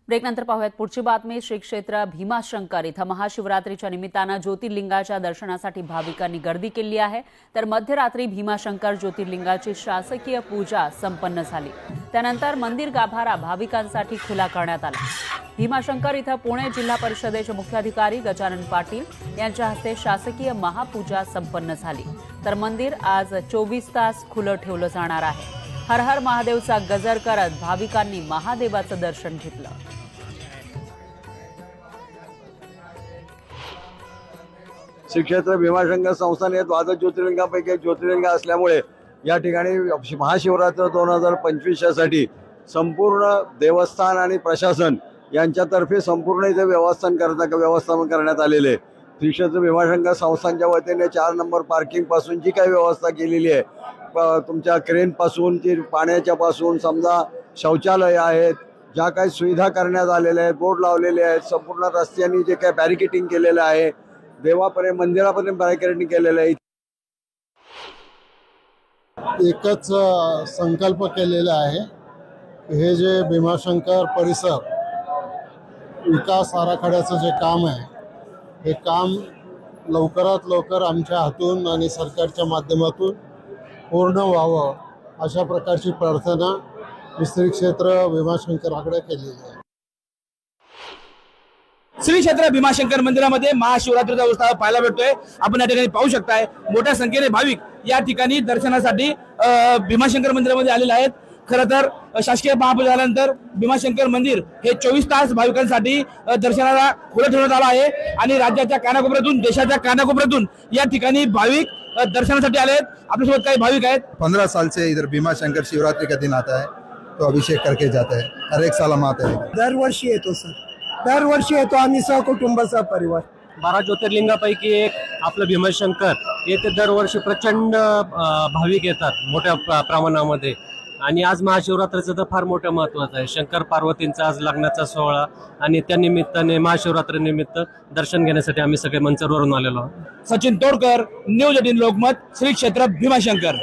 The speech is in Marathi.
ब्रेकनंतर पाहूयात पुढची बातमी। श्री क्षेत्र भीमाशंकर इथं महाशिवरात्रीच्या निमित्तानं ज्योतिर्लिंगाच्या दर्शनासाठी भाविकांनी गर्दी केली आहे। तर मध्यरात्री भीमाशंकर ज्योतिर्लिंगाची शासकीय पूजा संपन्न झाली। त्यानंतर मंदिर गाभारा भाविकांसाठी खुला करण्यात आला। भीमाशंकर इथं पुणे जिल्हा परिषदेचे मुख्याधिकारी गजानन पाटील यांच्या हस्ते शासकीय महापूजा संपन्न झाली। तर मंदिर आज 24 तास खुलं ठेवलं जाणार आहे। हर हर महादेवचा गजर करत भाविकांनी महादेवाचं दर्शन घेतलं। श्री क्षेत्र भीमाशंकर संस्थान हे द्वादश ज्योतिर्लिंगापैकी एक ज्योतिर्लिंग असल्यामुळे या ठिकाणी महाशिवरात्र 2025 साठी संपूर्ण देवस्थान आणि प्रशासन यांच्यातर्फे संपूर्ण इथे व्यवस्थापन करण्यात आलेले। श्री क्षेत्र भीमाशंकर संस्थानच्या वतीने 4 नंबर पार्किंग पासून जी काही व्यवस्था केलेली आहे, तुमच्या क्रेन पासून ते पाण्याच्या पासून समजा शौचालय आहेत, ज्या काही सुविधा करण्यात आलेल्या आहेत, बोर्ड लावलेले आहेत, संपूर्ण रस्त्यांनी जे काही बॅरिकेडिंग केलेलं आहे, देवापर्यंत मंदिरापर्यंत बॅरिकेडिंग केलेलं आहे। एकच संकल्प केलेला आहे, हे जे भीमाशंकर परिसर विकास आराखड्याचं जे काम आहे, हे काम लवकरात लवकर आमच्या हातून आणि सरकारच्या माध्यमातून पूर्ण व्हावं अशा प्रकारची प्रार्थना श्री क्षेत्र भीमाशंकराकडे केलेली आहे। श्री क्षेत्र भीमाशंकर मंदिरामध्ये महाशिवरात्रीचा उत्सव पाहायला भेटतोय। आपण या ठिकाणी पाहू शकताय मोठ्या संख्येने भाविक या ठिकाणी दर्शनासाठी भीमाशंकर मंदिरामध्ये आलेले आहेत। खरं तर शासकीय महापूजा झाल्यानंतर भीमाशंकर मंदिर हे 24 तास भाविकांसाठी दर्शनाला खुलं ठेवण्यात आलं आहे आणि राज्याच्या कानाकोपऱ्यातून, देशाच्या कानाकोपऱ्यातून या ठिकाणी भाविक दर्शनासाठी आले आहेत। आपल्यासोबत काही भाविक आहेत। 15 साल से इधर भीमाशंकर शिवरात्रि का दिन आता है तो अभिषेक करके जाता है। हर एक साल हम आते हैं। दरवर्षी येतो सर, दरवर्षी येतो आम्ही सहकुटुंबाचा परिवार। 12 ज्योतिर्लिंगापैकी एक आपलं भीमाशंकर येथे दरवर्षी प्रचंड भाविक येतात मोठ्या प्रमाणामध्ये आणि आज महाशिवरात्रीचं तर फार मोठं महत्त्वाचं आहे। शंकर पार्वतींचा आज लग्नाचा सोहळा आणि त्या निमित्ताने महाशिवरात्रीनिमित्त दर्शन घेण्यासाठी आम्ही सगळे मंचरवरून आलेलो आहोत। सचिन तोडकर, न्यूज 18 लोकमत, श्री क्षेत्र भीमाशंकर।